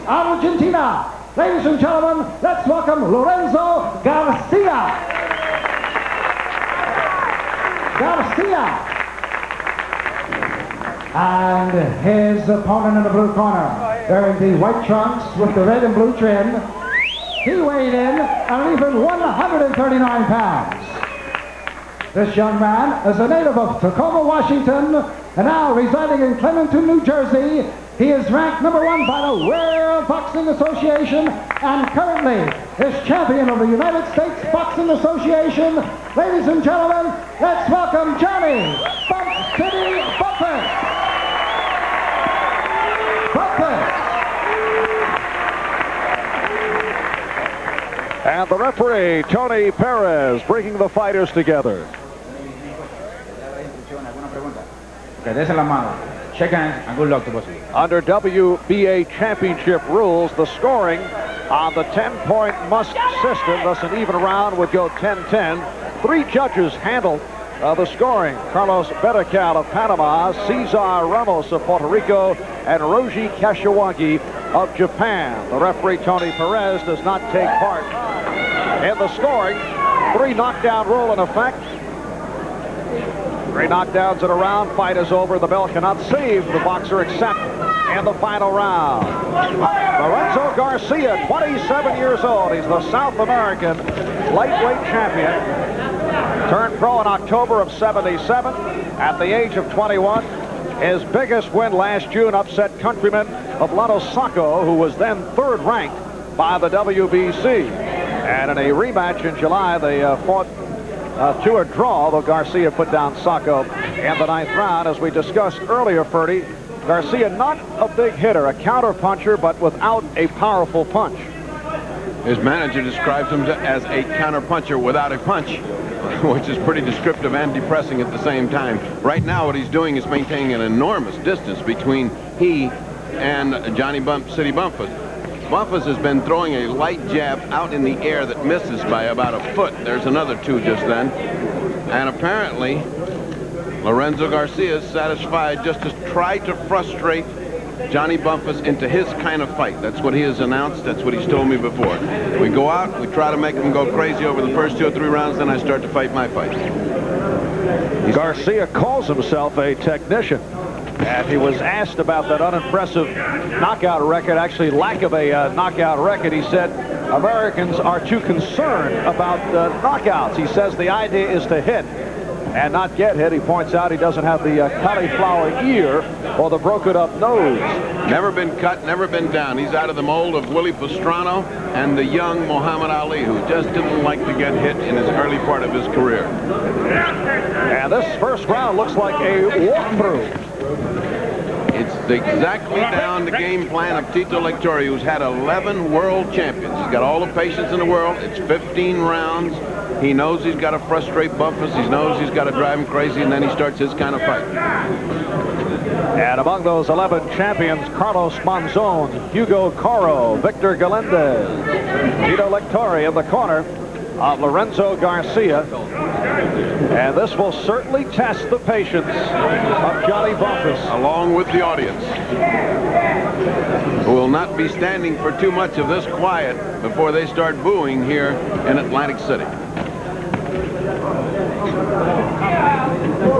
Argentina. Ladies and gentlemen, let's welcome Lorenzo Garcia. And his opponent in the blue corner, wearing the white trunks with the red and blue trim. He weighed in at an even 139 pounds. This young man is a native of Tacoma, Washington, and now residing in Clementon, New Jersey. He is ranked #1 by the World Boxing Association and currently is champion of the United States Boxing Association. Ladies and gentlemen, let's welcome Johnny Bumphus. And the referee, Tony Perez, bringing the fighters together. Shake hands and good luck to both of you. Under WBA championship rules, the scoring on the 10-point must system, thus an even round would go 10-10. 3 judges handle the scoring. Carlos Berrical of Panama, Cesar Ramos of Puerto Rico, and Roji Kashiwagi of Japan. The referee, Tony Perez, does not take part in the scoring. 3 knockdown rule in effect. 3 knockdowns in a round. Fight is over. The bell cannot save the boxer except in the final round. Lorenzo Garcia, 27 years old. He's the South American lightweight champion. Turned pro in October of '77 at the age of 21. His biggest win last June upset countryman of Lano Sacco, who was then 3rd ranked by the WBC. And in a rematch in July, they fought to a draw, though Garcia put down Sacco in the 9th round. As we discussed earlier, Ferdy, Garcia not a big hitter, a counter puncher, but without a powerful punch. His manager describes him as a counter puncher without a punch, which is pretty descriptive and depressing at the same time. Right now, what he's doing is maintaining an enormous distance between he and Johnny City Bumphus. Bumphus has been throwing a light jab out in the air that misses by about a foot. There's another 2 just then. And apparently, Lorenzo Garcia is satisfied just to try to frustrate Johnny Bumphus into his kind of fight. That's what he has announced. That's what he's told me before. We go out, we try to make him go crazy over the first 2 or 3 rounds, then I start to fight my fight. Garcia calls himself a technician. And he was asked about that unimpressive knockout record, actually lack of a knockout record. He said Americans are too concerned about knockouts. He says the idea is to hit and not get hit. He points out he doesn't have the cauliflower ear or the broken up nose. Never been cut, never been down. He's out of the mold of Willie Pastrana and the young Muhammad Ali, who just didn't like to get hit in his early part of his career. And this first round looks like a walkthrough. It's exactly down the game plan of Tito Lectoria, who's had 11 world champions. He's got all the patience in the world. It's 15 rounds. He knows he's got to frustrate Bumphus. He knows he's got to drive him crazy, and then he starts his kind of fight. And among those 11 champions, Carlos Monzon, Hugo Coro, Victor Galindez, Tito Lectoria in the corner of Lorenzo Garcia. And this will certainly test the patience of Johnny Bumphus. Along with the audience, who will not be standing for too much of this quiet before they start booing here in Atlantic City.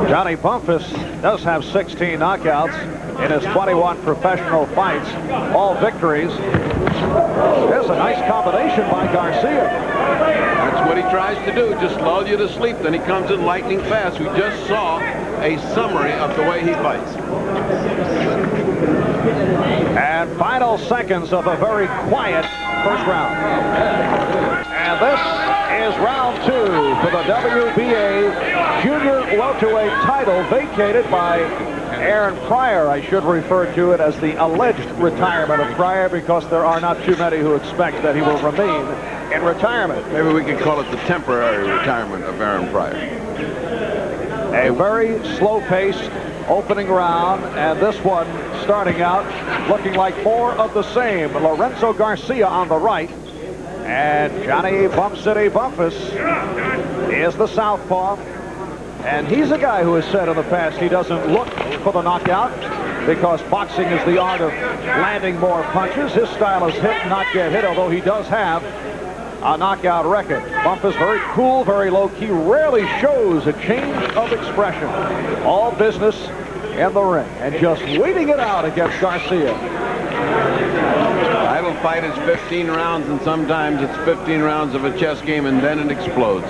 Johnny Bumphus does have 16 knockouts in his 21 professional fights, all victories. There's a nice combination by Garcia. That's what he tries to do, just lull you to sleep. Then he comes in lightning fast. We just saw a summary of the way he fights. And final seconds of a very quiet first round. And this is round 2 for the WBA Junior Welterweight title, vacated by Aaron Pryor. I should refer to it as the alleged retirement of Pryor, because there are not too many who expect that he will remain in retirement. Maybe we could call it the temporary retirement of Aaron Pryor. A very slow-paced opening round, and this one starting out looking like more of the same. Lorenzo Garcia on the right, and Johnny Bump City Bumphus is the southpaw. And he's a guy who has said in the past he doesn't look for the knockout. because boxing is the art of landing more punches. His style is hit, not get hit, although he does have a knockout record. Bumphus very cool, very low-key, rarely shows a change of expression. All business in the ring, and just waiting it out against Garcia. Title fight is 15 rounds, and sometimes it's 15 rounds of a chess game, and then it explodes.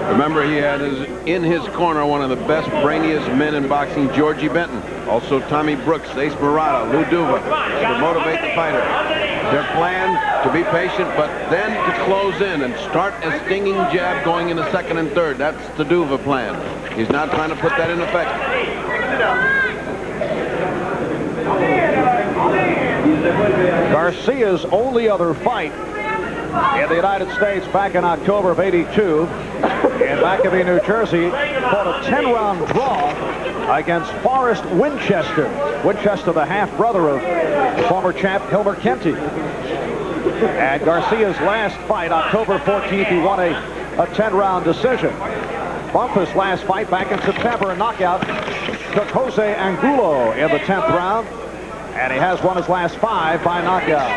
Remember, he had in his corner one of the best, brainiest men in boxing, Georgie Benton. Also Tommy Brooks, Ace Murata, Lou Duva, to motivate the fighter. Their plan to be patient, but then to close in and start a stinging jab going into second and third. That's the Duva plan. He's not trying to put that in effect. Garcia's only other fight in the United States back in October of '82 in McAfee, New Jersey, fought a 10-round draw against Forrest Winchester. Winchester, the half-brother of former champ Hilmer Kenty. And Garcia's last fight, October 14th, he won a 10-round decision. Bumphus' last fight back in September, a knockout, took Jose Angulo in the 10th round. And he has won his last 5 by knockout,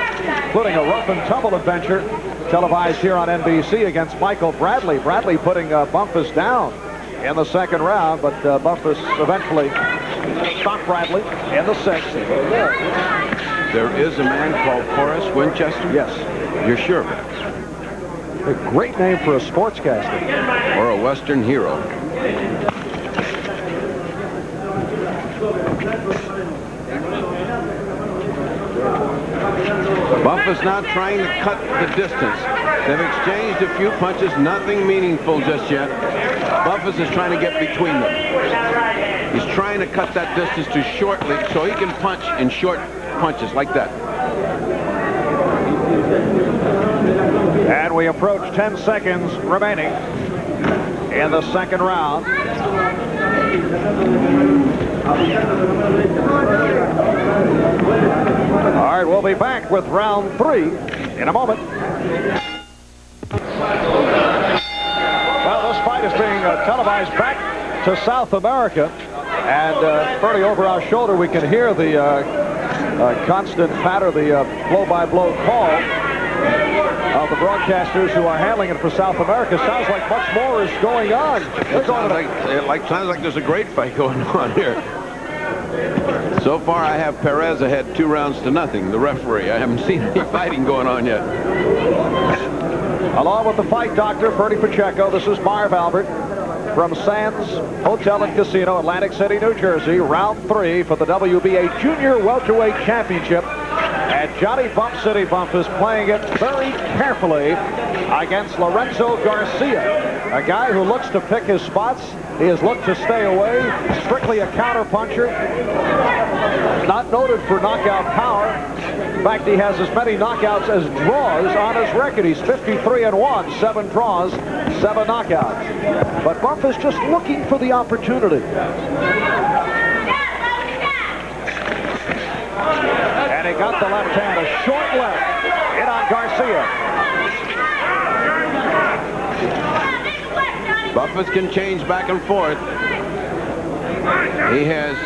including a rough and tumble adventure televised here on NBC against Michael Bradley. Bradley putting Bumphus down in the 2nd round, but Bumphus eventually stopped Bradley in the 6th. There is a man called Forrest Winchester? Yes. You're sure of it? A great name for a sportscaster. Or a Western hero. Bumphus now trying to cut the distance. They've exchanged a few punches, nothing meaningful just yet. Bumphus is trying to get between them. He's trying to cut that distance to shortly so he can punch in short punches like that. And we approach 10 seconds remaining in the 2nd round. All right, we'll be back with round 3 in a moment. Well, this fight is being televised back to South America. And Bernie, over our shoulder, we can hear the constant patter, the blow-by-blow call of the broadcasters who are handling it for South America. Sounds like much more is going on. It sounds like there's a great fight going on here. So far, I have Perez ahead 2 rounds to nothing, the referee. I haven't seen any fighting going on yet. Along with the fight doctor, Bernie Pacheco, this is Marv Albert from Sands Hotel and Casino, Atlantic City, New Jersey. Round 3 for the WBA Junior Welterweight Championship. And Johnny Bump City Bumphus playing it very carefully against Lorenzo Garcia, a guy who looks to pick his spots. He has looked to stay away, strictly a counter-puncher, not noted for knockout power. In fact, he has as many knockouts as draws on his record. He's 53-1, 7 draws, 7 knockouts. But Bumphus just looking for the opportunity. And he got the left hand, a short left, in on Garcia. Bumphus can change back and forth. He has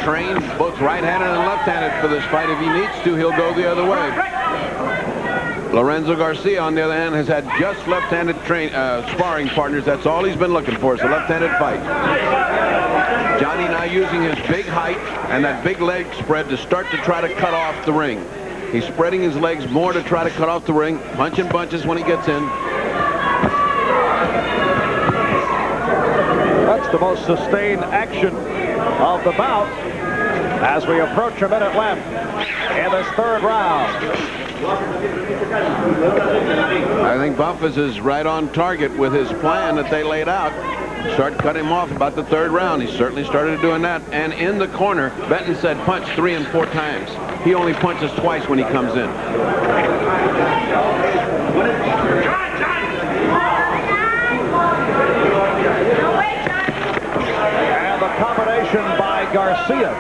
trained both right-handed and left-handed for this fight. If he needs to, he'll go the other way. Lorenzo Garcia, on the other hand, has had just left-handed sparring partners. That's all he's been looking for, is a left-handed fight. Johnny now using his big height and that big leg spread to start to try to cut off the ring. He's spreading his legs more to try to cut off the ring, punching bunches when he gets in. That's the most sustained action of the bout as we approach a minute left in this 3rd round. I think Bumphus is right on target with his plan that they laid out. Start cutting him off about the 3rd round. He certainly started doing that. And in the corner, Benton said punch 3 and 4 times. He only punches twice when he comes in. And the combination by Garcia.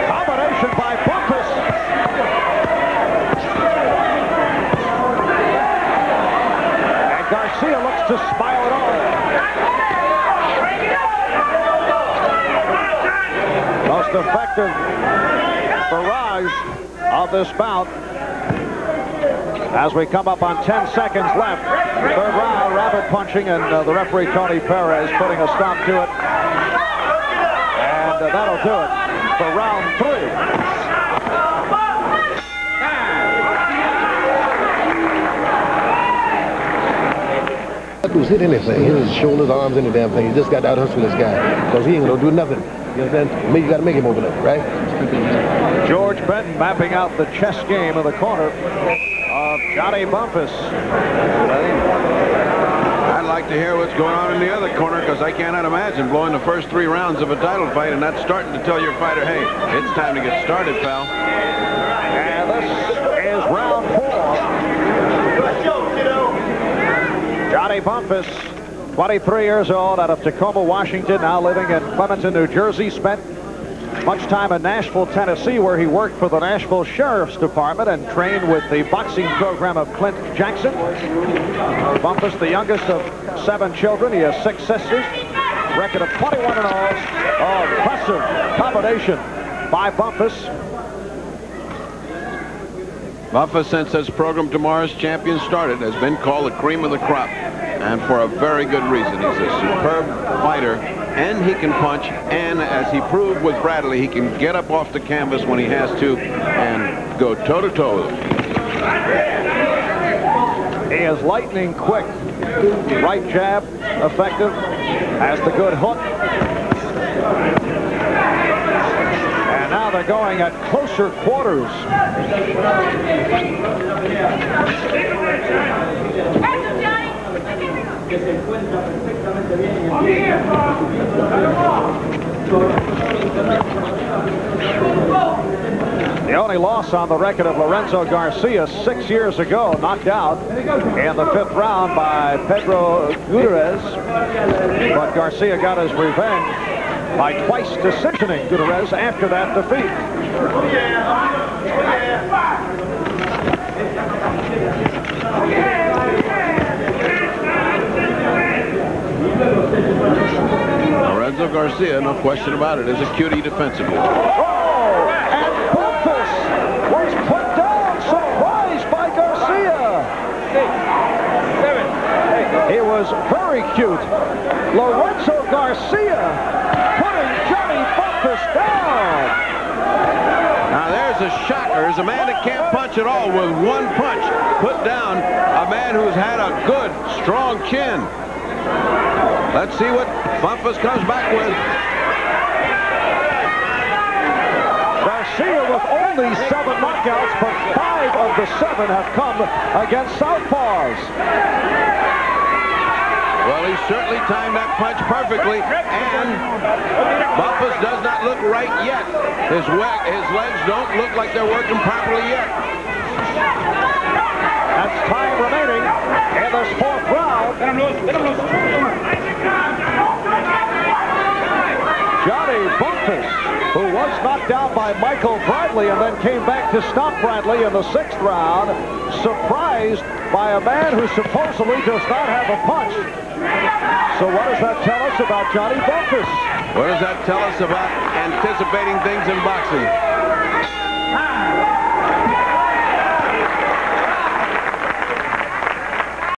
Combination by Bumphus. And Garcia looks to smile it on. most effective barrage of this bout. As we come up on 10 seconds left, third round, rabbit punching, and the referee, Tony Perez, putting a stop to it. And that'll do it for round 3. That dude's hit anything. Hit his shoulders, arms, any damn thing. He just got to out-hustle this guy because he ain't going to do nothing. You understand? You got to make him over there, right? George Benton mapping out the chess game in the corner of Johnny Bumphus. I'd like to hear what's going on in the other corner because I cannot imagine blowing the first 3 rounds of a title fight and not starting to tell your fighter, hey, it's time to get started, pal. And this is round 4. Johnny Bumphus, 23 years old, out of Tacoma, Washington, now living in Clementon, New Jersey. Spent much time in Nashville, Tennessee, where he worked for the Nashville Sheriff's Department and trained with the boxing program of Clint Jackson. Bumphus, the youngest of 7 children. He has 6 sisters. Record of 21-0. Oh, impressive combination by Bumphus. Bumphus, since this program Tomorrow's Champion started, has been called the cream of the crop, and for a very good reason. He's a superb fighter, and he can punch, and as he proved with Bradley, he can get up off the canvas when he has to and go toe-to-toe. He is lightning quick. Right jab, effective. Has the good hook. And now they're going at closer quarters. The only loss on the record of Lorenzo Garcia 6 years ago, knocked out in the 5th round by Pedro Gutierrez. But Garcia got his revenge by twice decisioning Gutierrez after that defeat. Lorenzo Garcia, no question about it, is a cutie defensively. Oh, and Bumphus was put down, surprised by Garcia. He was very cute. Lorenzo Garcia putting Johnny Bumphus down. Now there's a shocker. There's a man that can't punch at all with one punch. Put down a man who's had a good, strong chin. Let's see what Bumphus comes back with. Garcia with only 7 knockouts, but 5 of the 7 have come against southpaws. Well, he certainly timed that punch perfectly, and Bumphus does not look right yet. His legs don't look like they're working properly yet. That's time remaining in this 4th round. Johnny Bumphus, who was knocked out by Michael Bradley and then came back to stop Bradley in the 6th round, surprised by a man who supposedly does not have a punch. So what does that tell us about Johnny Bumphus? What does that tell us about anticipating things in boxing?